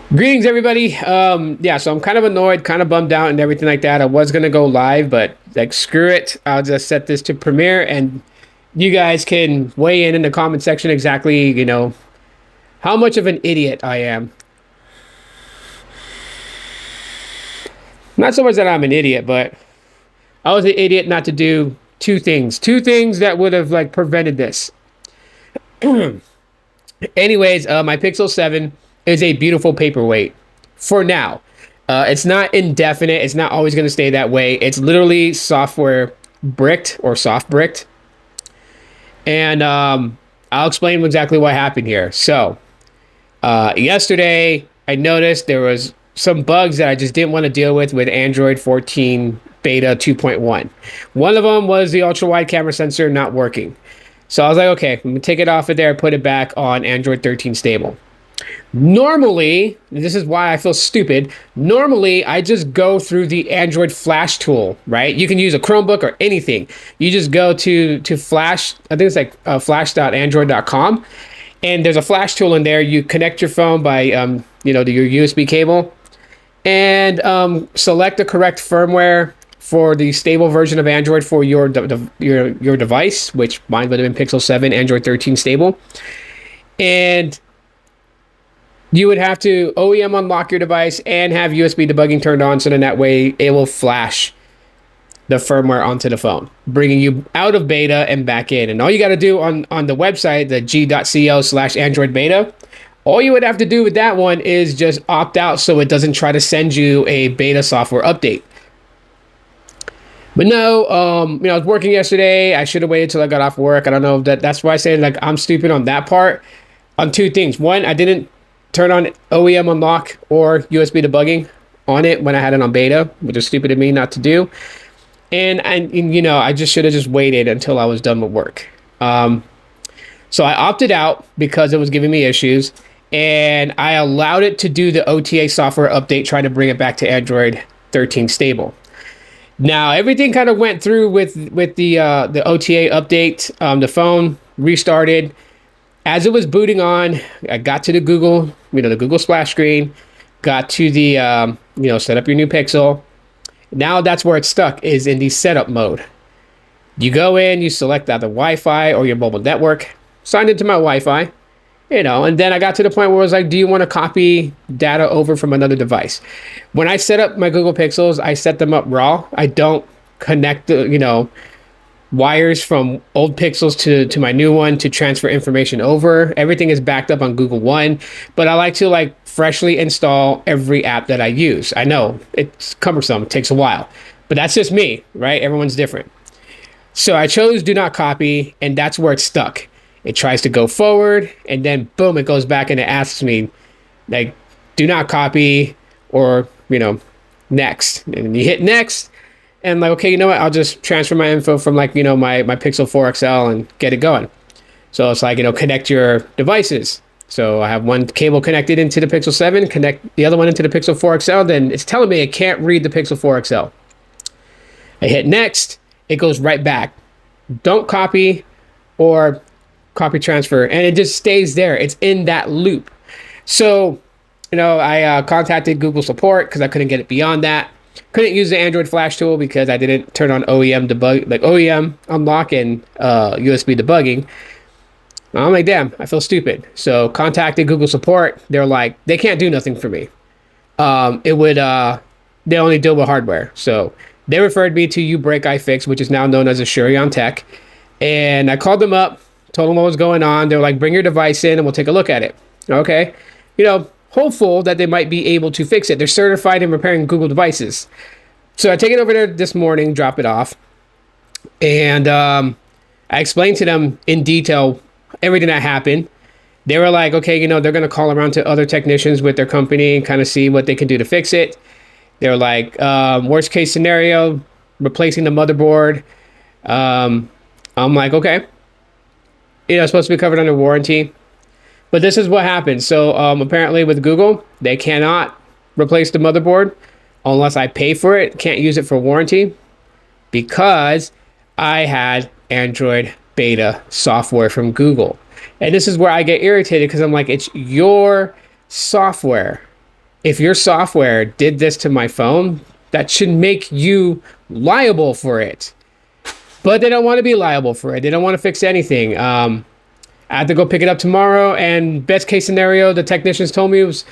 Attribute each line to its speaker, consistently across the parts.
Speaker 1: Greetings, everybody. Yeah, so I'm kind of annoyed, kind of bummed out, and everything like that. I was gonna go live, but like, screw it. I'll just set this to premiere, and you guys can weigh in the comment section exactly, how much of an idiot I am. Not so much that I'm an idiot, but I was an idiot not to do two things that would have like prevented this. Anyways, my Pixel 7 is a beautiful paperweight for now. It's not indefinite. It's not always going to stay that way. It's literally software bricked or soft bricked. And I'll explain exactly what happened here. So, yesterday, I noticed there was some bugs that I just didn't want to deal with Android 14 beta 2.1. One of them was the ultra wide camera sensor not working. So I was like, okay, I'm gonna take it off of there, put it back on Android 13 stable. Normally, this is why I feel stupid. Normally, I just go through the Android Flash tool, right? You can use a Chromebook or anything. You just go to Flash. I think it's like flash.android.com, and there's a Flash tool in there. You connect your phone by your USB cable, and select the correct firmware for the stable version of Android for your device, which mine would have been Pixel 7, Android 13 stable, and you would have to OEM unlock your device and have USB debugging turned on, so then that way it will flash the firmware onto the phone, bringing you out of beta and back in. And all you got to do on the website, the g.co/Android beta, all you would have to do with that one is just opt out so it doesn't try to send you a beta software update. But no, I was working yesterday. I should have waited till I got off work. I don't know if that's why I say like I'm stupid on that part. On two things. One, I didn't turn on OEM unlock or USB debugging on it when I had it on beta, which is stupid of me not to do. And I just should have just waited until I was done with work. So I opted out because it was giving me issues, and I allowed it to do the OTA software update, trying to bring it back to Android 13 stable. Now everything kind of went through with the OTA update. The phone restarted. As it was booting on, I got to the Google splash screen, got to the, set up your new Pixel. Now that's where it's stuck, is in the setup mode. You go in, you select either Wi-Fi or your mobile network, signed into my Wi-Fi, and then I got to the point where I was like, do you want to copy data over from another device? When I set up my Google Pixels, I set them up raw. I don't connect the, wires from old Pixels to my new one to transfer information over. Everything is backed up on Google One, but I like to freshly install every app that I use. I know it's cumbersome, it takes a while, but that's just me, right? Everyone's different. So I chose do not copy, and that's where it's stuck. It tries to go forward, and then boom, it goes back and it asks me like do not copy or next, and you hit next. And okay, you know what? I'll just transfer my info from my Pixel 4 XL and get it going. So it's connect your devices. So I have one cable connected into the Pixel 7, connect the other one into the Pixel 4 XL. Then it's telling me it can't read the Pixel 4 XL. I hit next, it goes right back. Don't copy or copy transfer, and it just stays there. It's in that loop. So, I contacted Google support because I couldn't get it beyond that. Couldn't use the Android Flash tool because I didn't turn on OEM debug, like OEM unlock and USB debugging. I'm like, damn, I feel stupid. So contacted Google support. They're like, they can't do nothing for me. They only deal with hardware. So they referred me to Ubreak iFix, which is now known as Asurion Tech. And I called them up, told them what was going on. They're like, bring your device in and we'll take a look at it. Okay. Hopeful that they might be able to fix it. They're certified in repairing Google devices. So I take it over there this morning, drop it off. And I explained to them in detail everything that happened. They were like, okay, they're going to call around to other technicians with their company and kind of see what they can do to fix it. They're like, worst case scenario, replacing the motherboard. I'm like, okay. It's supposed to be covered under warranty. But this is what happens. So apparently with Google, they cannot replace the motherboard unless I pay for it. Can't use it for warranty because I had Android beta software from Google. And this is where I get irritated because I'm like, it's your software. if your software did this to my phone, that should make you liable for it. But they don't want to be liable for it. They don't want to fix anything. I have to go pick it up tomorrow. And best case scenario, the technicians told me was,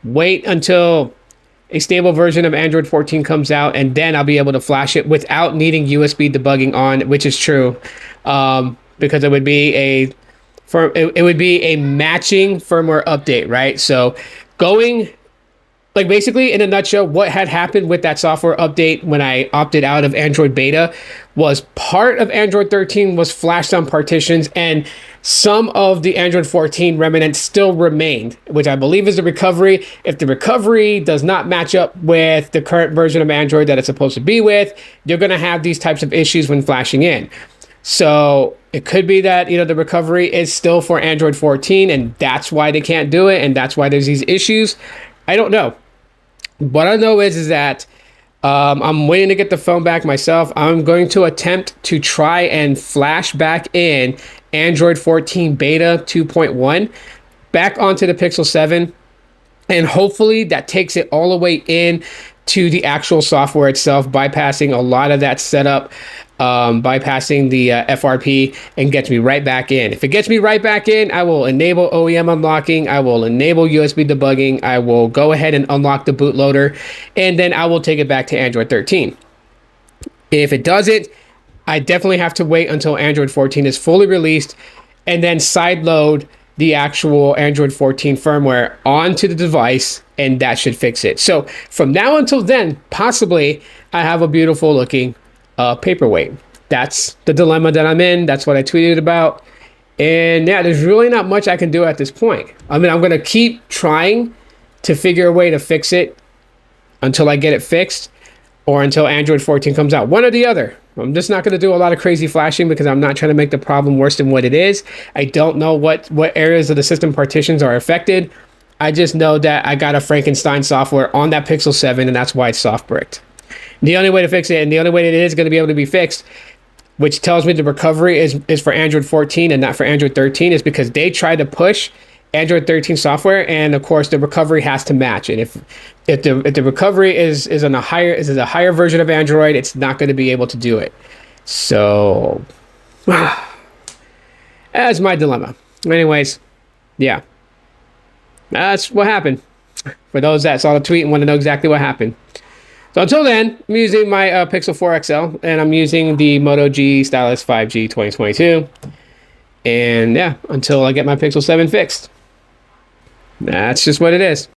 Speaker 1: wait until a stable version of Android 14 comes out, and then I'll be able to flash it without needing USB debugging on, which is true, because it would be it would be a matching firmware update, right? So going like basically in a nutshell, what had happened with that software update when I opted out of Android beta was part of Android 13 was flashed on partitions, and some of the Android 14 remnants still remained, which I believe is the recovery. If the recovery does not match up with the current version of Android that it's supposed to be with, you're going to have these types of issues when flashing in. So it could be that, the recovery is still for Android 14 and that's why they can't do it. And that's why there's these issues. I don't know. What I know is that I'm waiting to get the phone back myself. I'm going to attempt to try and flash back in Android 14 beta 2.1 back onto the Pixel 7. And hopefully that takes it all the way in to the actual software itself, bypassing a lot of that setup, bypassing the FRP, and gets me right back in. If it gets me right back in, I will enable OEM unlocking, I will enable USB debugging, I will go ahead and unlock the bootloader, and then I will take it back to Android 13. If it doesn't, I definitely have to wait until Android 14 is fully released and then sideload the actual Android 14 firmware onto the device, and that should fix it. So from now until then, possibly I have a beautiful looking paperweight. That's the dilemma that I'm in. That's what I tweeted about. And yeah, there's really not much I can do at this point. I mean, I'm going to keep trying to figure a way to fix it until I get it fixed or until Android 14 comes out. One or the other. I'm just not going to do a lot of crazy flashing because I'm not trying to make the problem worse than what it is. I don't know what areas of the system partitions are affected. I just know that I got a Frankenstein software on that Pixel 7, and that's why it's soft bricked. The only way to fix it, and the only way that it is going to be able to be fixed, which tells me the recovery is for Android 14 and not for Android 13, is because they tried to push Android 13 software, and of course the recovery has to match. And if the recovery is a higher version of Android, it's not going to be able to do it. So that's my dilemma. Anyways, yeah, that's what happened. For those that saw the tweet and want to know exactly what happened. So until then, I'm using my Pixel 4 XL, and I'm using the Moto G Stylus 5G 2022. And yeah, until I get my Pixel 7 fixed. That's just what it is.